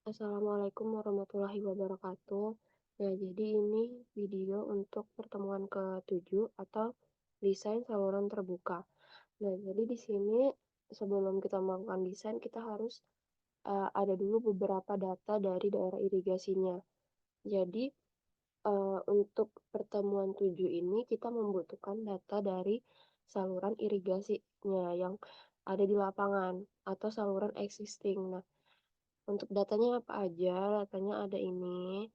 Assalamualaikum warahmatullahi wabarakatuh. Nah, jadi ini video untuk pertemuan ke-7 atau desain saluran terbuka. Nah, jadi di sini sebelum kita melakukan desain, kita harus ada dulu beberapa data dari daerah irigasinya. Jadi, untuk pertemuan 7 ini kita membutuhkan data dari saluran irigasinya yang ada di lapangan atau saluran existing. Nah, untuk datanya apa aja? Datanya ada ini,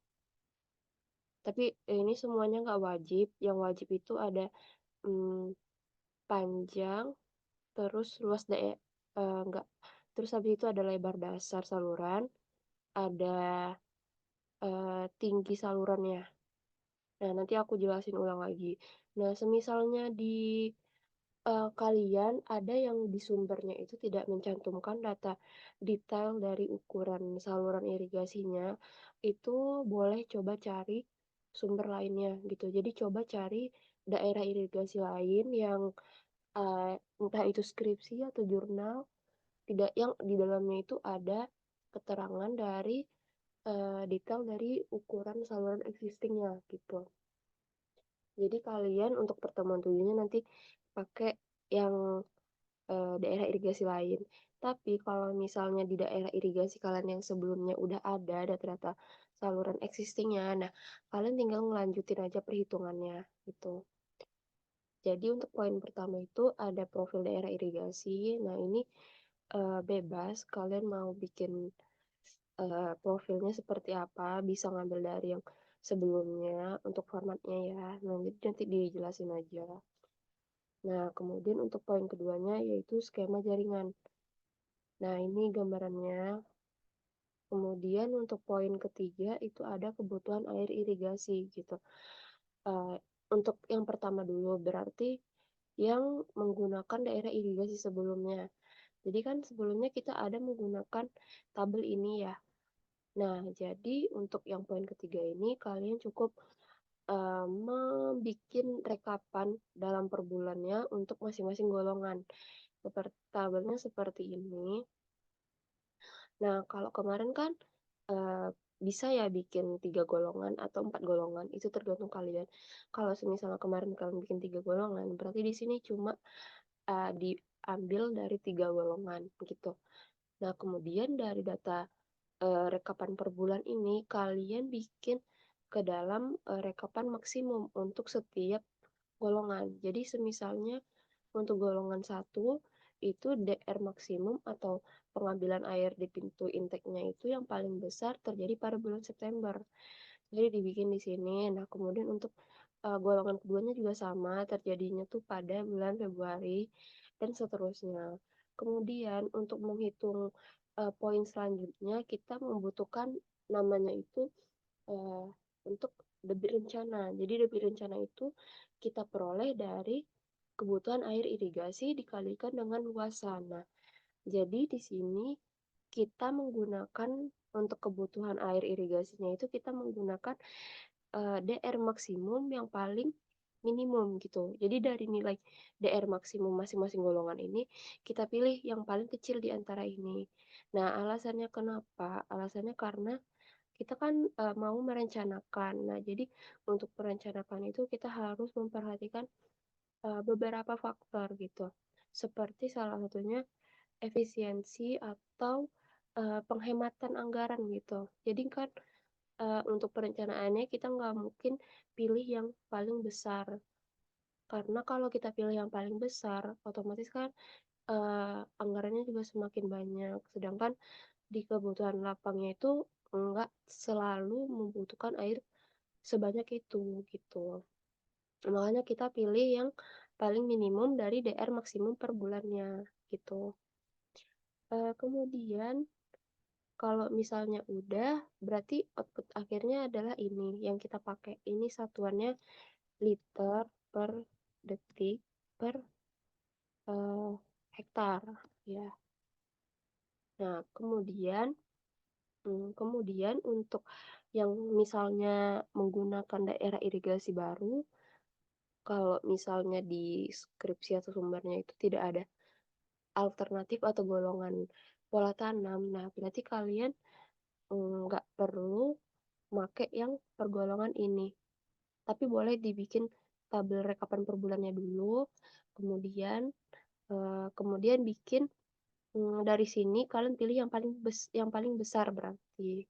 tapi ini semuanya nggak wajib, yang wajib itu ada, mmm, panjang, terus luas nggak, terus habis itu ada lebar dasar saluran, ada, tinggi salurannya. Nah, nanti aku jelasin ulang lagi. Nah, semisalnya di kalian ada yang di sumbernya itu tidak mencantumkan data detail dari ukuran saluran irigasinya, itu boleh coba cari sumber lainnya gitu. Jadi coba cari daerah irigasi lain yang, entah itu skripsi atau jurnal, tidak yang di dalamnya itu ada keterangan dari, detail dari ukuran saluran existing-nya gitu. Jadi kalian untuk pertemuan tujuhnya nanti pakai yang daerah irigasi lain. Tapi kalau misalnya di daerah irigasi kalian yang sebelumnya udah ada data-data saluran existing-nya, nah kalian tinggal ngelanjutin aja perhitungannya gitu. Jadi untuk poin pertama itu ada profil daerah irigasi. Nah ini, bebas kalian mau bikin, profilnya seperti apa, bisa ngambil dari yang sebelumnya untuk formatnya ya. Nah jadi nanti dijelasin aja. Nah kemudian untuk poin keduanya yaitu skema jaringan. Nah, ini gambarannya. Kemudian untuk poin ketiga itu ada kebutuhan air irigasi gitu. Eee, untuk yang pertama dulu, berarti yang menggunakan daerah irigasi sebelumnya. Jadi kan sebelumnya kita ada menggunakan tabel ini ya. Nah, jadi untuk yang poin ketiga ini kalian cukup, rekapan dalam per bulannya untuk masing-masing golongan. Tabelnya seperti ini. Nah, kalau kemarin kan, eee, bisa ya bikin 3 golongan atau 4 golongan, itu tergantung kalian. Kalau semisal kemarin kalian bikin 3 golongan, berarti di sini cuma, diambil dari 3 golongan, gitu. Nah, kemudian dari data, rekapan per bulan ini, kalian bikin ke dalam, rekapan maksimum untuk setiap golongan. Jadi semisalnya untuk golongan satu itu DR maksimum atau pengambilan air di pintu intake-nya itu yang paling besar terjadi pada bulan September. Jadi dibikin di sini. Nah, kemudian untuk, golongan keduanya juga sama, terjadinya tuh pada bulan Februari dan seterusnya. Kemudian untuk menghitung, poin selanjutnya kita membutuhkan namanya itu, eee, untuk debit rencana. Jadi debit rencana itu kita peroleh dari kebutuhan air irigasi dikalikan dengan luasan. Nah, jadi di sini kita menggunakan untuk kebutuhan air irigasinya itu kita menggunakan, DR maksimum yang paling minimum gitu. Jadi dari nilai DR maksimum masing-masing golongan ini, kita pilih yang paling kecil di antara ini. Nah, alasannya kenapa? Alasannya karena kita kan, mau merencanakan. Nah, jadi untuk merencanakan itu kita harus memperhatikan, beberapa faktor gitu, seperti salah satunya efisiensi atau, penghematan anggaran gitu. Jadi kan, untuk perencanaannya kita nggak mungkin pilih yang paling besar, karena kalau kita pilih yang paling besar, otomatis kan, anggarannya juga semakin banyak, sedangkan di kebutuhan lapangnya itu nggak selalu membutuhkan air sebanyak itu, gitu. Makanya kita pilih yang paling minimum dari DR maksimum per bulannya, gitu. Kemudian kalau misalnya udah, berarti output akhirnya adalah ini yang kita pakai. Ini satuannya liter per detik per, eee, hektar, ya. Nah, kemudian untuk yang misalnya menggunakan daerah irigasi baru, kalau misalnya di skripsi atau sumbernya itu tidak ada alternatif atau golongan pola tanam. Nah, berarti kalian, nggak perlu make yang pergolongan ini, tapi boleh dibikin tabel rekapan per bulannya dulu, kemudian, kemudian bikin, dari sini kalian pilih yang paling besar berarti,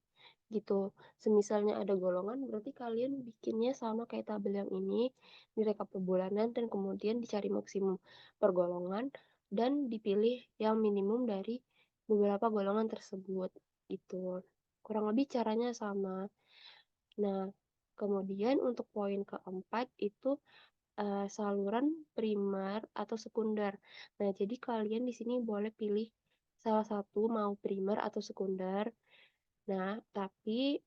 gitu. Semisalnya ada golongan berarti kalian bikinnya sama kayak tabel yang ini, direkap per bulanan dan kemudian dicari maksimum per golongan dan dipilih yang minimum dari beberapa golongan tersebut, gitu. Kurang lebih caranya sama. Nah, kemudian untuk poin keempat itu, saluran primer atau sekunder. Nah, jadi kalian di sini boleh pilih salah satu mau primer atau sekunder. Nah, tapi,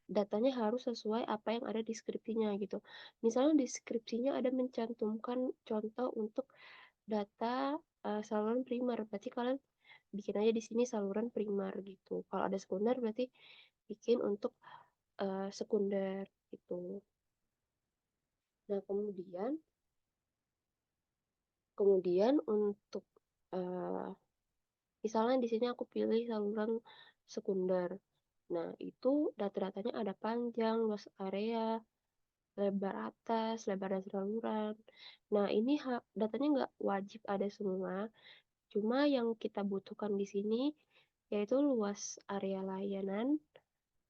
datanya harus sesuai apa yang ada di skripsinya gitu. Misalnya di skripsinya ada mencantumkan contoh untuk data, saluran primer, berarti kalian bikin aja di sini saluran primer gitu. Kalau ada sekunder berarti bikin untuk, sekunder gitu. Nah, kemudian kemudian untuk, eee, misalnya di sini aku pilih saluran sekunder. Nah, itu data-datanya ada panjang, luas area, lebar atas, lebar dasar saluran. Nah, ini datanya nggak wajib ada semua, cuma yang kita butuhkan di sini yaitu luas area layanan,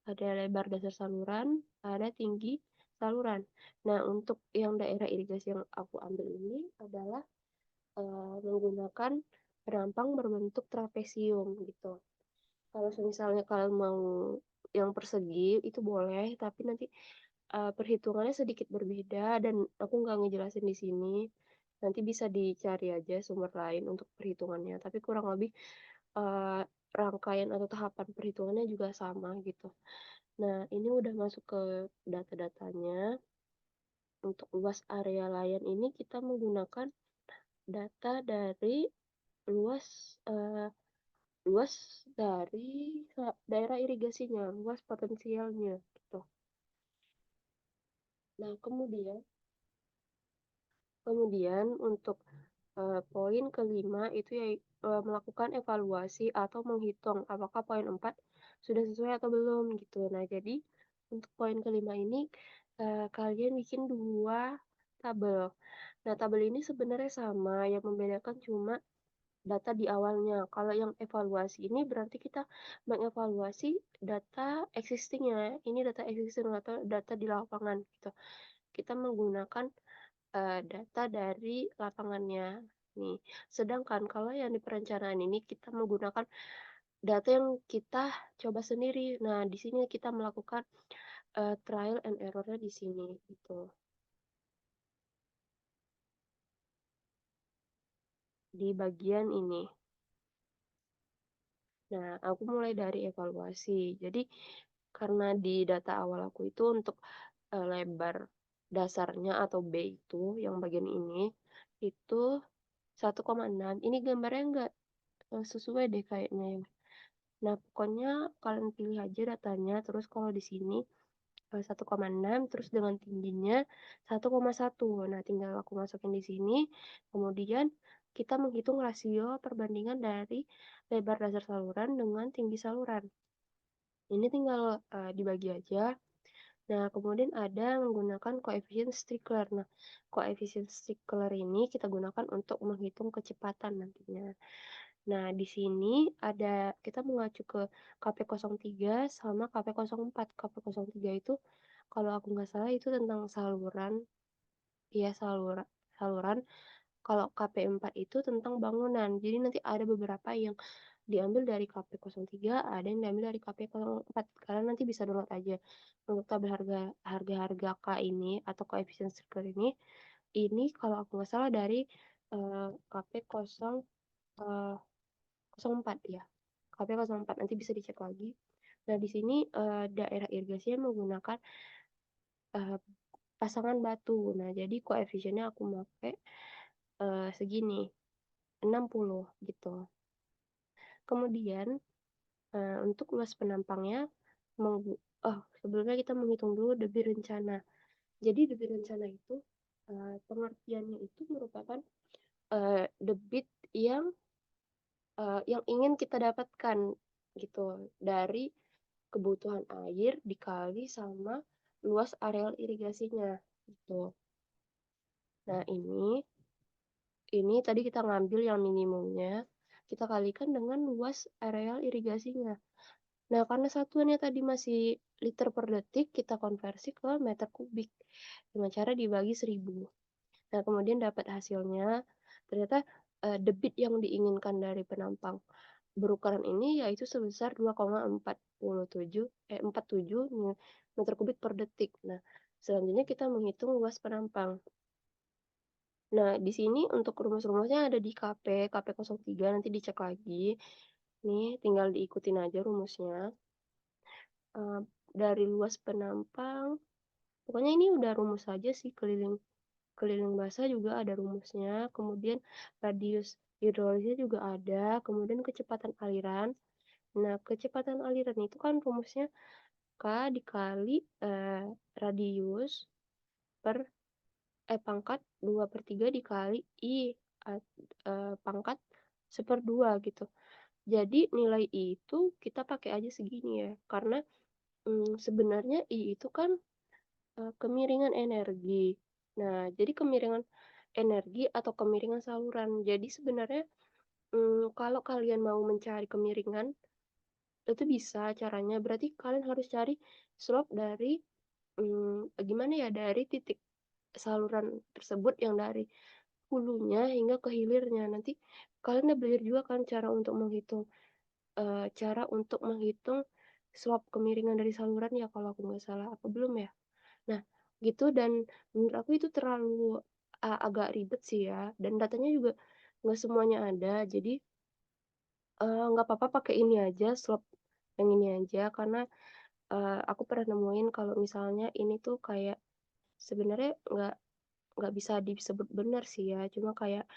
ada lebar dasar saluran, ada tinggi saluran. Nah, untuk yang daerah irigasi yang aku ambil ini adalah menggunakan perampang berbentuk trapesium gitu. Kalau misalnya kalian mau yang persegi itu boleh, tapi nanti perhitungannya sedikit berbeda dan aku nggak ngejelasin di sini. Nanti bisa dicari aja sumber lain untuk perhitungannya. Tapi kurang lebih eee, rangkaian atau tahapan perhitungannya juga sama gitu. Nah, ini udah masuk ke data-datanya. Untuk luas area layan ini kita menggunakan data dari luas, eee, luas dari daerah irigasinya, luas potensialnya, gitu. Nah, kemudian kemudian untuk, poin kelima itu ya, melakukan evaluasi atau menghitung apakah poin 4 sudah sesuai atau belum, gitu. Nah, jadi untuk poin kelima ini, kalian bikin 2 tabel. Nah, tabel ini sebenarnya sama, yang membedakan cuma data di awalnya. Kalau yang evaluasi ini berarti kita mengevaluasi data existing-nya, ini data existing atau data di lapangan gitu. Kita menggunakan, data dari lapangannya nih. Sedangkan kalau yang di perencanaan ini kita menggunakan data yang kita coba sendiri. Nah, di sini kita melakukan, trial and error-nya di sini gitu, di bagian ini. Nah, aku mulai dari evaluasi. Jadi, karena di data awal aku itu untuk, lebar dasarnya atau B itu, yang bagian ini, itu 1,6. Ini gambarnya nggak, sesuai deh kayaknya ya. Nah, pokoknya kalian pilih aja datanya, terus kalau di sini, 1,6, terus dengan tingginya 1,1. Nah, tinggal aku masukin di sini, kemudian kita menghitung rasio perbandingan dari lebar dasar saluran dengan tinggi saluran. Ini tinggal, dibagi aja. Nah, kemudian ada menggunakan koefisien Stickler. Nah, koefisien Stickler ini kita gunakan untuk menghitung kecepatan nantinya. Nah, di sini kita mengacu ke KP03 sama KP04. KP03 itu kalau aku nggak salah itu tentang saluran, ya saluran. Kalau KP4 itu tentang bangunan. Jadi nanti ada beberapa yang diambil dari KP03, ada yang diambil dari KP04. Kalian nanti bisa download aja. Untuk tabel harga-harga K ini atau koefisien Stickler ini kalau aku nggak salah dari KP 04 ya. KP 04 nanti bisa dicek lagi. Nah, di sini daerah irigasinya menggunakan eh, pasangan batu. Nah, jadi koefisiennya aku pakai segini, 60 gitu. Kemudian untuk luas penampangnya sebelumnya kita menghitung dulu debit rencana. Jadi debit rencana itu pengertiannya itu merupakan debit yang ingin kita dapatkan gitu dari kebutuhan air dikali sama luas areal irigasinya, gitu. Nah, ini tadi kita ngambil yang minimumnya, kita kalikan dengan luas areal irigasinya. Nah, karena satuannya tadi masih liter per detik, kita konversi ke meter kubik dengan cara dibagi 1000. Nah, kemudian dapat hasilnya, ternyata, debit yang diinginkan dari penampang berukuran ini yaitu sebesar 2,47 meter kubik per detik. Nah, selanjutnya kita menghitung luas penampang. Nah, di sini untuk rumus-rumusnya ada di KP 03, nanti dicek lagi. Nih, tinggal diikutin aja rumusnya. Eee, dari luas penampang, pokoknya ini udah rumus aja sih, keliling keliling basah juga ada rumusnya, kemudian radius hidrolisnya juga ada, kemudian kecepatan aliran. Nah, kecepatan aliran itu kan rumusnya K dikali, radius per pangkat 2/3 dikali I, at pangkat 1/2 gitu. Jadi nilai I itu kita pakai aja segini ya, karena, sebenarnya I itu kan, kemiringan energi. Nah, jadi kemiringan energi atau kemiringan saluran. Jadi sebenarnya, kalau kalian mau mencari kemiringan, itu bisa caranya, berarti kalian harus cari slope dari, gimana ya, dari titik saluran tersebut yang dari hulunya hingga ke hilirnya. Nanti kalian udah belajar juga kan cara untuk menghitung slope kemiringan dari saluran ya kalau aku nggak salah, apa belum ya? Nah, gitu dan menurut aku itu terlalu, agak ribet sih ya dan datanya juga nggak semuanya ada. Jadi, nggak apa-apa pakai ini aja, slope yang ini aja karena, aku pernah nemuin kalau misalnya ini tuh kayak sebenarnya nggak bisa disebut benar sih ya, cuma kayak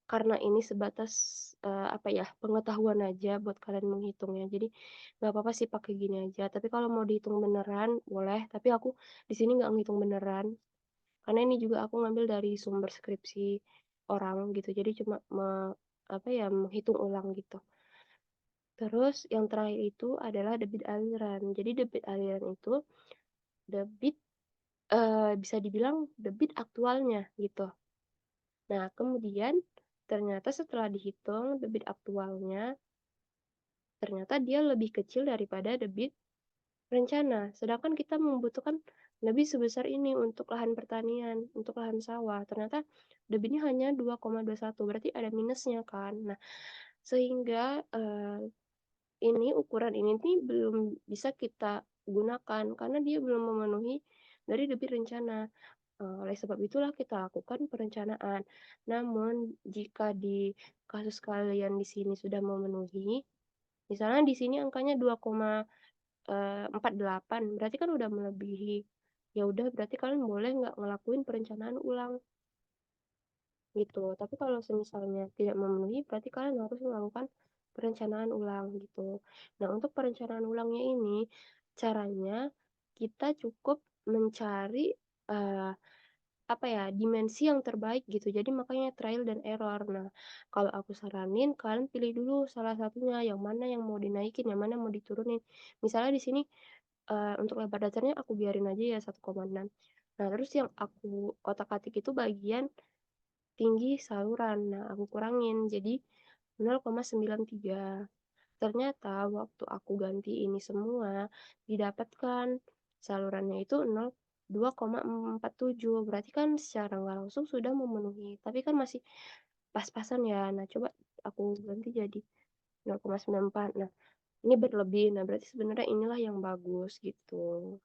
karena ini sebatas, apa ya, pengetahuan aja buat kalian menghitungnya. Jadi nggak apa-apa sih pakai gini aja, tapi kalau mau dihitung beneran boleh, tapi aku di sini nggak ngitung beneran. Karena ini juga aku ngambil dari sumber skripsi orang gitu, jadi cuma apa ya, menghitung ulang gitu. Terus yang terakhir itu adalah debit aliran. Jadi debit aliran itu debit, bisa dibilang debit aktualnya gitu. Nah, kemudian ternyata setelah dihitung debit aktualnya, ternyata dia lebih kecil daripada debit rencana. Sedangkan kita membutuhkan lebih sebesar ini untuk lahan pertanian, untuk lahan sawah. Ternyata debitnya hanya 2,21, berarti ada minusnya kan. Nah, sehingga, ini ukuran ini nih belum bisa kita gunakan karena dia belum memenuhi dari debit rencana. Oleh sebab itulah kita lakukan perencanaan. Namun jika di kasus kalian di sini sudah memenuhi, misalnya di sini angkanya 2,48, berarti kan udah melebihi. Ya udah berarti kalian boleh nggak ngelakuin perencanaan ulang, gitu. Tapi kalau semisalnya tidak memenuhi, berarti kalian harus melakukan perencanaan ulang, gitu. Nah, untuk perencanaan ulangnya ini, caranya kita cukup mencari, eee apa ya, dimensi yang terbaik gitu, jadi makanya trial dan error. Nah, kalau aku saranin kalian pilih dulu salah satunya, yang mana yang mau dinaikin, yang mana mau diturunin. Misalnya di sini, untuk lebar dasarnya aku biarin aja ya 1,6. Nah, terus yang aku otak-atik itu bagian tinggi saluran, nah aku kurangin jadi 0,93. Ternyata waktu aku ganti ini semua, didapatkan salurannya itu 2,47, berarti kan secara nggak langsung sudah memenuhi, tapi kan masih pas-pasan ya. Nah, coba aku ganti jadi 0,94. Nah, ini berlebih. Nah, berarti sebenarnya inilah yang bagus gitu.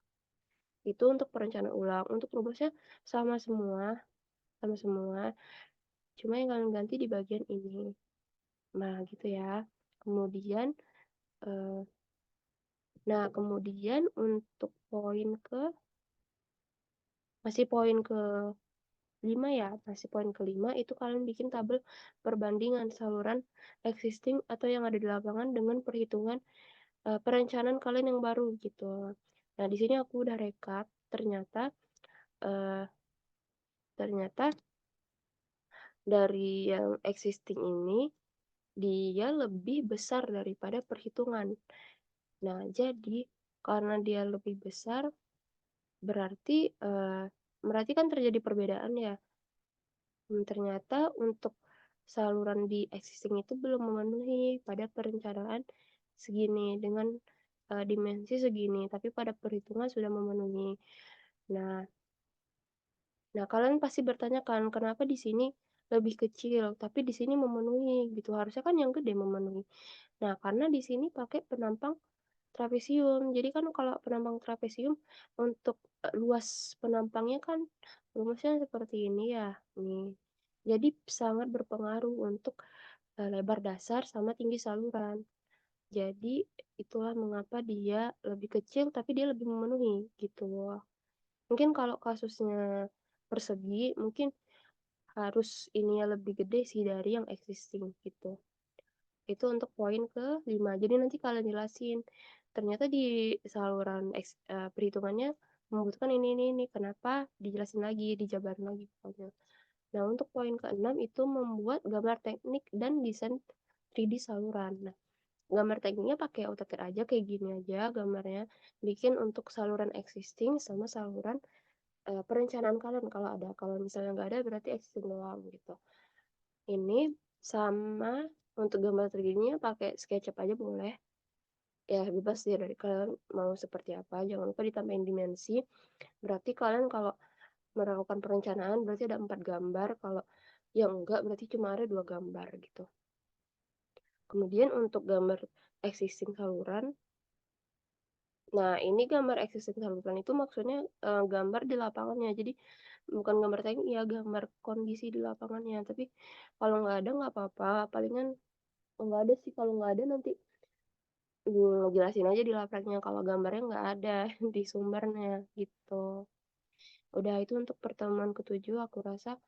Itu untuk perencanaan ulang. Untuk rumusnya sama semua, cuma yang kalian ganti di bagian ini. Nah, gitu ya. Kemudian, eee Nah, kemudian untuk masih poin ke-5 ya, masih poin ke-5 itu kalian bikin tabel perbandingan saluran existing atau yang ada di lapangan dengan perhitungan, perencanaan kalian yang baru gitu. Nah, di sini aku udah rekap, ternyata, eee, ternyata dari yang existing ini, dia lebih besar daripada perhitungan. Nah, jadi karena dia lebih besar berarti, berarti kan terjadi perbedaan ya. Ternyata untuk saluran di existing itu belum memenuhi pada perencanaan segini dengan, dimensi segini, tapi pada perhitungan sudah memenuhi. Nah nah kalian pasti bertanya kan, kenapa di sini lebih kecil, tapi di sini memenuhi gitu, harusnya kan yang gede memenuhi. Nah, karena di sini pakai penampang trapesium. Jadi kan kalau penampang trapesium untuk, luas penampangnya kan rumusnya seperti ini ya, nih. Jadi sangat berpengaruh untuk, lebar dasar sama tinggi saluran. Jadi itulah mengapa dia lebih kecil tapi dia lebih memenuhi, gitu loh. Mungkin kalau kasusnya persegi, mungkin harus ininya lebih gede sih dari yang existing, gitu. Itu untuk poin ke-5. Jadi nanti kalian jelasin, ternyata di saluran perhitungannya membutuhkan ini, kenapa dijelasin lagi, dijabarin lagi pokoknya. Nah, untuk poin ke-6 itu membuat gambar teknik dan desain 3D saluran. Nah, gambar tekniknya pakai AutoCAD aja kayak gini aja gambarnya, bikin untuk saluran existing sama saluran, perencanaan kalian kalau ada, kalau misalnya nggak ada berarti existing doang gitu. Ini sama untuk gambar 3D-nya pakai SketchUp aja boleh, ya bebas sih dari kalian mau seperti apa, jangan lupa ditambahin dimensi, berarti kalian kalau melakukan perencanaan berarti ada 4 gambar, kalau yang enggak berarti cuma ada 2 gambar gitu. Kemudian untuk gambar existing saluran, nah ini gambar existing saluran itu maksudnya, gambar di lapangannya, jadi bukan gambar teknik ya, gambar kondisi di lapangannya, tapi kalau nggak ada nggak apa-apa, palingan nggak ada sih, kalau nggak ada nanti, ngejelasin aja di lapraknya kalau gambarnya nggak ada di sumbernya, gitu. Udah itu untuk pertemuan ke-7 aku rasa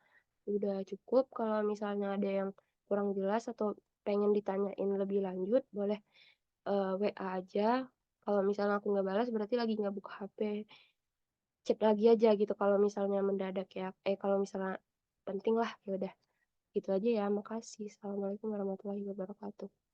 udah cukup, kalau misalnya ada yang kurang jelas atau pengen ditanyain lebih lanjut boleh, WA aja, kalau misalnya aku nggak balas berarti lagi nggak buka HP, chat lagi aja gitu kalau misalnya mendadak ya, kalau misalnya penting lah, ya udah gitu aja ya, makasih. Assalamualaikum warahmatullahi wabarakatuh.